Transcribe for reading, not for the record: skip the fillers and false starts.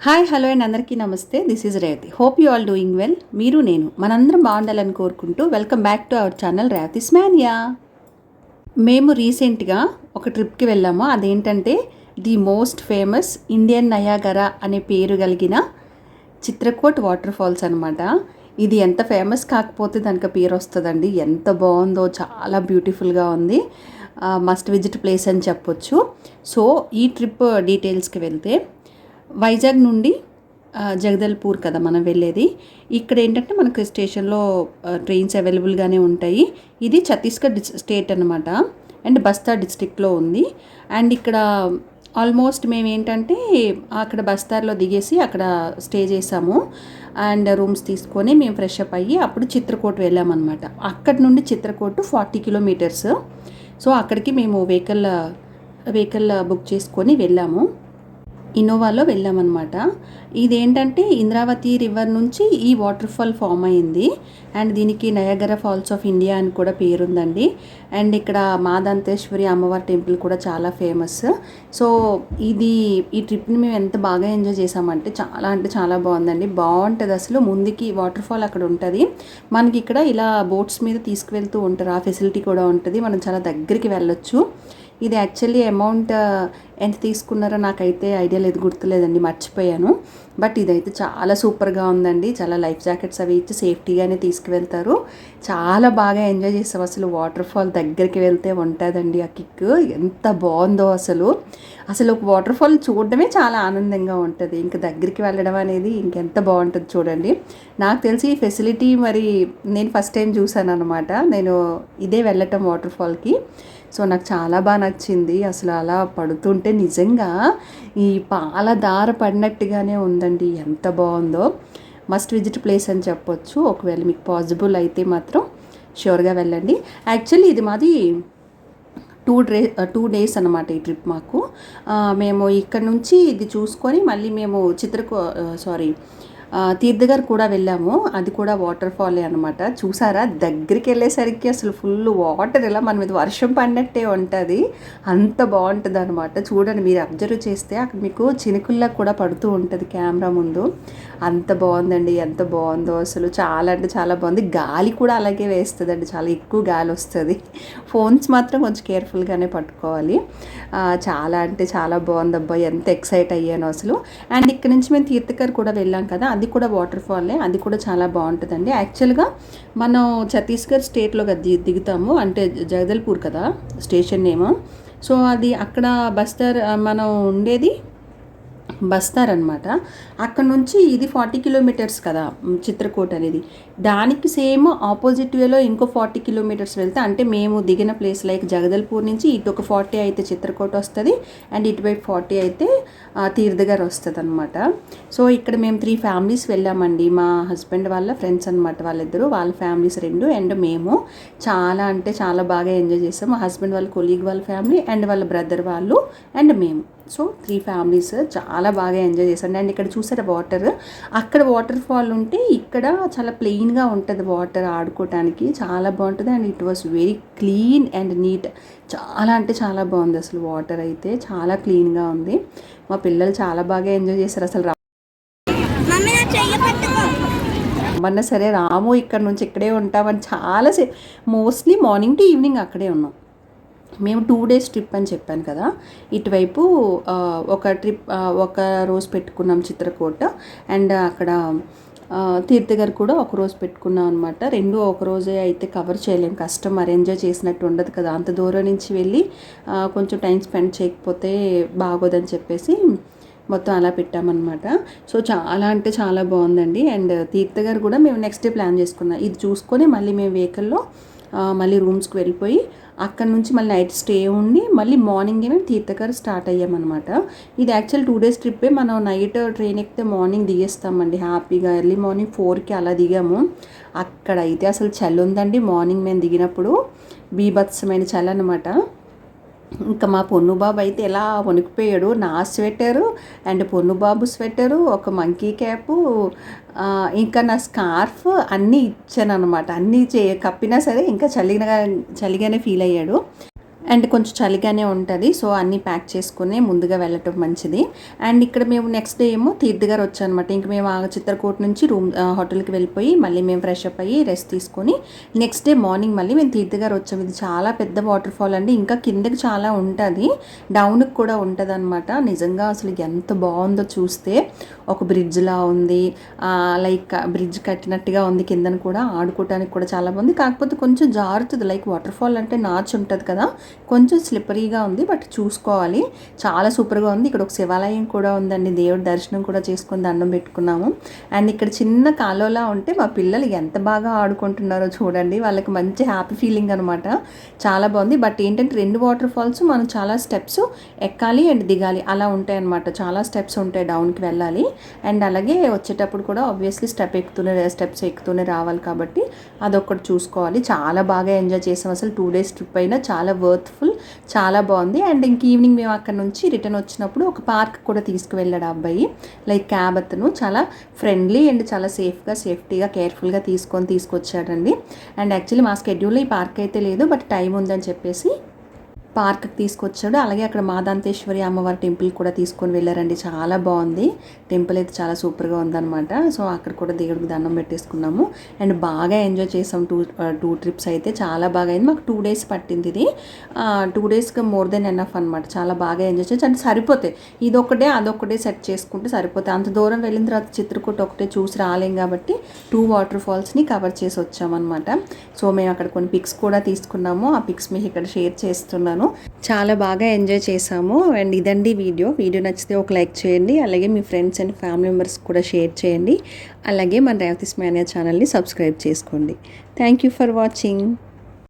Hi hello and అందరికీ నమస్తే. This is Revathi. Hope you all doing well. మీరు నేను మనందరం బాగుండాలని కోరుకుంటూ welcome back to our channel Revathi's mania. మేము రీసెంట్గా ఒక ట్రిప్కి వెళ్ళాము. అదేంటంటే the most famous Indian Niagara అనే పేరు కలిగిన చిత్రకూట్ వాటర్ ఫాల్స్ అనమాట. ఇది ఎంత ఫేమస్ కాకపోతే దానికి పేరు వస్తుందండి. ఎంత బాగుందో, చాలా బ్యూటిఫుల్గా ఉంది. మస్ట్ విజిట్ ప్లేస్ అని చెప్పొచ్చు. సో ఈ ట్రిప్ డీటెయిల్స్కి వెళ్తే, వైజాగ్ నుండి జగదల్పూర్ కదా మనం వెళ్ళేది. ఇక్కడ ఏంటంటే మనకు స్టేషన్లో ట్రైన్స్ అవైలబుల్గానే ఉంటాయి. ఇది ఛత్తీస్గఢ్ స్టేట్ అనమాట, అండ్ బస్తా డిస్ట్రిక్ట్లో ఉంది. అండ్ ఇక్కడ ఆల్మోస్ట్ మేము ఏంటంటే అక్కడ బస్తార్లో దిగేసి అక్కడ స్టే చేసాము. అండ్ రూమ్స్ తీసుకొని మేము ఫ్రెష్ అప్ అయ్యి అప్పుడు చిత్రకూట్ వెళ్ళామన్నమాట. అక్కడి నుండి చిత్రకూట్ 40 కిలోమీటర్స్. సో అక్కడికి మేము వెహికల్ బుక్ చేసుకొని వెళ్ళాము. ఇన్నోవాలో వెళ్ళామన్నమాట. ఇదేంటంటే ఇంద్రావతి రివర్ నుంచి ఈ వాటర్ ఫాల్ ఫామ్ అయింది. అండ్ దీనికి నయాగరా ఫాల్స్ ఆఫ్ ఇండియా అని కూడా పేరుందండి. అండ్ ఇక్కడ మాదంతేశ్వరి అమ్మవారి టెంపుల్ కూడా చాలా ఫేమస్. సో ఈ ట్రిప్ని మేము ఎంత బాగా ఎంజాయ్ చేసామంటే అంటే చాలా బాగుందండి. బాగుంటుంది అసలు. ముందుకి వాటర్ ఫాల్ అక్కడ ఉంటుంది. మనకి ఇక్కడ ఇలా బోట్స్ మీద తీసుకువెళ్తూ ఉంటారు. ఆ ఫెసిలిటీ కూడా ఉంటుంది. మనం చాలా దగ్గరికి వెళ్ళొచ్చు. ఇది యాక్చువల్లీ అమౌంట్ ఎంత తీసుకున్నారో నాకైతే ఐడియా లేదు, గుర్తులేదండి, మర్చిపోయాను. బట్ ఇదైతే చాలా సూపర్గా ఉందండి. చాలా లైఫ్ జాకెట్స్ అవి ఇచ్చి సేఫ్టీగానే తీసుకువెళ్తారు. చాలా బాగా ఎంజాయ్ చేస్తాం. అసలు వాటర్ ఫాల్ దగ్గరికి వెళ్తే ఉంటుందండి ఆ కిక్. ఎంత బాగుందో అసలు. ఒక వాటర్ ఫాల్ చూడడమే చాలా ఆనందంగా ఉంటుంది. ఇంకా దగ్గరికి వెళ్ళడం అనేది ఇంకెంత బాగుంటుంది చూడండి. నాకు తెలిసి ఈ ఫెసిలిటీ మరి నేను ఫస్ట్ టైం చూసాను అనమాట. నేను ఇదే వెళ్ళటం వాటర్ ఫాల్కి. సో నాకు చాలా బాగా నచ్చింది. అసలు అలా పడుతుంటే నిజంగా ఈ పాల దార పడినట్టుగానే ఉందండి. ఎంత బాగుందో. మస్ట్ విజిట్ ప్లేస్ అని చెప్పొచ్చు. ఒకవేళ మీకు పాసిబుల్ అయితే మాత్రం ష్యూర్గా వెళ్ళండి. యాక్చువల్లీ ఇది మాది 2 డేస్ అనమాట ఈ ట్రిప్ మాకు. మేము ఇక్కడ నుంచి ఇది చూసుకొని మళ్ళీ మేము తీర్థగర్ కూడా వెళ్ళాము. అది కూడా వాటర్ ఫాలే అనమాట. చూసారా, దగ్గరికి వెళ్ళేసరికి అసలు ఫుల్ వాటర్ ఇలా మన మీద వర్షం పడినట్టే ఉంటుంది. అంత బాగుంటుంది అనమాట. చూడండి, మీరు అబ్జర్వ్ చేస్తే అక్కడ మీకు చినుకుల్లా కూడా పడుతూ ఉంటుంది కెమెరా ముందు. అంత బాగుందండి. ఎంత బాగుందో అసలు. చాలా అంటే చాలా బాగుంది. గాలి కూడా అలాగే వేస్తుందండి. చాలా ఎక్కువ గాలి వస్తుంది. ఫోన్స్ మాత్రం కొంచెం కేర్ఫుల్గానే పట్టుకోవాలి. చాలా అంటే చాలా బాగుంది. అబ్బాయి ఎంత ఎక్సైట్ అయ్యాను అసలు. అండ్ ఇక్కడ నుంచి మేము తీర్థకర్ కూడా వెళ్ళాం కదా, అది కూడా వాటర్ ఫాలే. అది కూడా చాలా బాగుంటుందండి. యాక్చువల్గా మనం ఛత్తీస్గఢ్ స్టేట్లో దిగుతాము, అంటే జగదల్పూర్ కదా స్టేషన్ నేమ్. సో అది అక్కడ మనం ఉండేది బస్తార్ అనమాట. అక్కడ నుంచి ఇది 40 కిలోమీటర్స్ కదా చిత్రకూట్ అనేది. దానికి సేమ్ ఆపోజిట్ వేలో ఇంకో 40 కిలోమీటర్స్ వెళ్తే, అంటే మేము దిగిన ప్లేస్ లైక్ జగదల్పూర్ నుంచి ఇటు ఒక 40 అయితే చిత్రకూట్ వస్తుంది, అండ్ ఇటువైపు 40 అయితే తీర్థగర్ వస్తుంది అనమాట. సో ఇక్కడ మేము 3 ఫ్యామిలీస్ వెళ్ళామండి. మా హస్బెండ్ వాళ్ళ ఫ్రెండ్స్ అనమాట, వాళ్ళిద్దరూ, వాళ్ళ ఫ్యామిలీస్ 2, అండ్ మేము. చాలా అంటే చాలా బాగా ఎంజాయ్ చేసాం. మా హస్బెండ్ వాళ్ళ కొలీగ్ వాళ్ళ ఫ్యామిలీ, అండ్ వాళ్ళ బ్రదర్ వాళ్ళు, అండ్ మేము. సో 3 ఫ్యామిలీస్ చాలా బాగా ఎంజాయ్ చేశాను. అండ్ ఇక్కడ చూసారా వాటర్, అక్కడ వాటర్ ఫాల్ ఉంటే ఇక్కడ చాలా ప్లెయిన్గా ఉంటుంది వాటర్ ఆడుకోవటానికి. చాలా బాగుంటుంది. And it was very clean and neat. చాలా అంటే చాలా బాగుంది అసలు. వాటర్ అయితే చాలా క్లీన్గా ఉంది. మా పిల్లలు చాలా బాగా ఎంజాయ్ చేశారు అసలు. రమ్మన్నా సరే రాము, ఇక్కడ నుంచి ఇక్కడే ఉంటామని చాలాసేపు, మోస్ట్లీ మార్నింగ్ టు ఈవినింగ్ అక్కడే ఉన్నాం. మేము 2 డేస్ ట్రిప్ అని చెప్పాను కదా. ఇటువైపు ఒక రోజు పెట్టుకున్నాం చిత్రకూట, అండ్ అక్కడ తీర్థగర్ కూడా ఒక రోజు పెట్టుకున్నాం అనమాట. 2 ఒక రోజే అయితే కవర్ చేయలేము, కష్టం. మరి ఎంజాయ్ చేసినట్టు ఉండదు కదా అంత దూరం నుంచి వెళ్ళి. కొంచెం టైం స్పెండ్ చేయకపోతే బాగోదని చెప్పేసి మొత్తం అలా పెట్టామన్నమాట. సో చాలా అంటే చాలా బాగుందండి. అండ్ తీర్థగర్ కూడా మేము నెక్స్ట్ డే ప్లాన్ చేసుకున్నాం. ఇది చూసుకొని మళ్ళీ మేము వెహికల్లో మళ్ళీ రూమ్స్కి వెళ్ళిపోయి అక్కడ నుంచి మళ్ళీ నైట్ స్టే ఉండి మళ్ళీ మార్నింగే మేము తీర్థకర్ స్టార్ట్ అయ్యామన్నమాట. ఇది యాక్చువల్ 2 డేస్ ట్రిప్పే. మనం నైట్ ట్రైన్ ఎక్కితే మార్నింగ్ దిగేస్తామండి హ్యాపీగా. ఎర్లీ మార్నింగ్ 4కి అలా దిగాము. అక్కడైతే అసలు చలి ఉందండి. మార్నింగ్ మేము దిగినప్పుడు బీభత్సమైన చలి అనమాట. ఇంకా మా పొన్నుబాబు అయితే ఎలా వణికిపోయాడు. నా స్వెటరు అండ్ పొన్నుబాబు స్వెటరు, ఒక మంకీ క్యాపు, ఇంకా నా స్కార్ఫ్ అన్నీ ఇచ్చాను అనమాట. అన్నీ కప్పినా సరే ఇంకా చలిగానే ఫీల్ అయ్యాడు. అండ్ కొంచెం చలిగానే ఉంటుంది. సో అన్నీ ప్యాక్ చేసుకుని ముందుగా వెళ్ళటం మంచిది. అండ్ ఇక్కడ మేము నెక్స్ట్ డే ఏమో తీర్థగారు వచ్చానమాట. ఇంక మేము ఆ చిత్రకూట నుంచి హోటల్కి వెళ్ళిపోయి మళ్ళీ మేము ఫ్రెష్ అప్ అయ్యి రెస్ట్ తీసుకొని నెక్స్ట్ డే మార్నింగ్ మళ్ళీ మేము తీర్థగారు వచ్చాము. ఇది చాలా పెద్ద వాటర్ ఫాల్ అండి. ఇంకా కిందకి చాలా ఉంటుంది, డౌన్కి కూడా ఉంటుంది అనమాట. నిజంగా అసలు ఎంత బాగుందో చూస్తే. ఒక బ్రిడ్జ్లా ఉంది, లైక్ బ్రిడ్జ్ కట్టినట్టుగా ఉంది. కిందన కూడా ఆడుకోవడానికి కూడా చాలా బాగుంది. కాకపోతే కొంచెం జారుతుంది, లైక్ వాటర్ ఫాల్ అంటే నాచు ఉంటుంది కదా, కొంచెం స్లిప్పరీగా ఉంది. బట్ చూసుకోవాలి, చాలా సూపర్గా ఉంది. ఇక్కడ ఒక శివాలయం కూడా ఉందండి, దేవుడి దర్శనం కూడా చేసుకొని దండం పెట్టుకున్నాము. అండ్ ఇక్కడ చిన్న కాలువలా ఉంటే మా పిల్లలు ఎంత బాగా ఆడుకుంటున్నారో చూడండి. వాళ్ళకి మంచి హ్యాపీ ఫీలింగ్ అనమాట. చాలా బాగుంది. బట్ ఏంటంటే 2 వాటర్ ఫాల్స్ మనం చాలా స్టెప్స్ ఎక్కాలి అండ్ దిగాలి అలా ఉంటాయి అనమాట. చాలా స్టెప్స్ ఉంటాయి డౌన్కి వెళ్ళాలి. అండ్ అలాగే వచ్చేటప్పుడు కూడా ఆబ్వియస్లీ స్టెప్స్ ఎక్కుతూనే రావాలి కాబట్టి అదొక్కటి చూసుకోవాలి. చాలా బాగా ఎంజాయ్ చేసాం. అసలు 2 days ట్రిప్ అయినా చాలా వర్త్ఫుల్, చాలా బాగుంది. అండ్ ఇంక ఈవినింగ్ మేము అక్కడ నుంచి రిటర్న్ వచ్చినప్పుడు ఒక పార్క్ కూడా తీసుకువెళ్ళాడు అబ్బాయి, లైక్ క్యాబ్ అతను. చాలా ఫ్రెండ్లీ అండ్ చాలా సేఫ్టీగా కేర్ఫుల్గా తీసుకొచ్చాడండి. అండ్ యాక్చువల్లీ మా స్కెడ్యూల్లో ఈ పార్క్ అయితే లేదు, బట్ టైం ఉందని చెప్పేసి పార్క్కి తీసుకొచ్చాడు. అలాగే అక్కడ మాదాంతేశ్వరి అమ్మవారి టెంపుల్ కూడా తీసుకొని వెళ్ళారండి. చాలా బాగుంది టెంపుల్, అయితే చాలా సూపర్గా ఉందన్నమాట. సో అక్కడ కూడా దేవుడికి దండం పెట్టేసుకున్నాము. అండ్ బాగా ఎంజాయ్ చేసాం. టూ ట్రిప్స్ అయితే చాలా బాగా అయింది. మాకు 2 days పట్టింది ఇది. 2 daysకి మోర్ దెన్ ఎనఫ్ అనమాట. చాలా బాగా ఎంజాయ్ చేయొచ్చు. అంటే సరిపోతాయి, ఇదొక్కటే అదొక్కటే సెట్ చేసుకుంటే సరిపోతాయి. అంత దూరం వెళ్ళిన తర్వాత చిత్రకూట ఒకటే చూసి రాలేం కాబట్టి 2 వాటర్ ఫాల్స్ని కవర్ చేసి వచ్చామన్నమాట. సో మేము అక్కడ కొన్ని పిక్స్ కూడా తీసుకున్నాము. ఆ పిక్స్ మీకు ఇక్కడ షేర్ చేస్తున్నాను. చాలా బాగా ఎంజాయ్ చేసాము. అండ్ ఇదండి వీడియో నచ్చితే ఒక లైక్ చేయండి. అలాగే మీ ఫ్రెండ్స్ అండ్ ఫ్యామిలీ మెంబర్స్ కూడా షేర్ చేయండి. అలాగే మన రేవతి స్మానియా ఛానల్ని సబ్స్క్రైబ్ చేసుకోండి. Thank you for watching.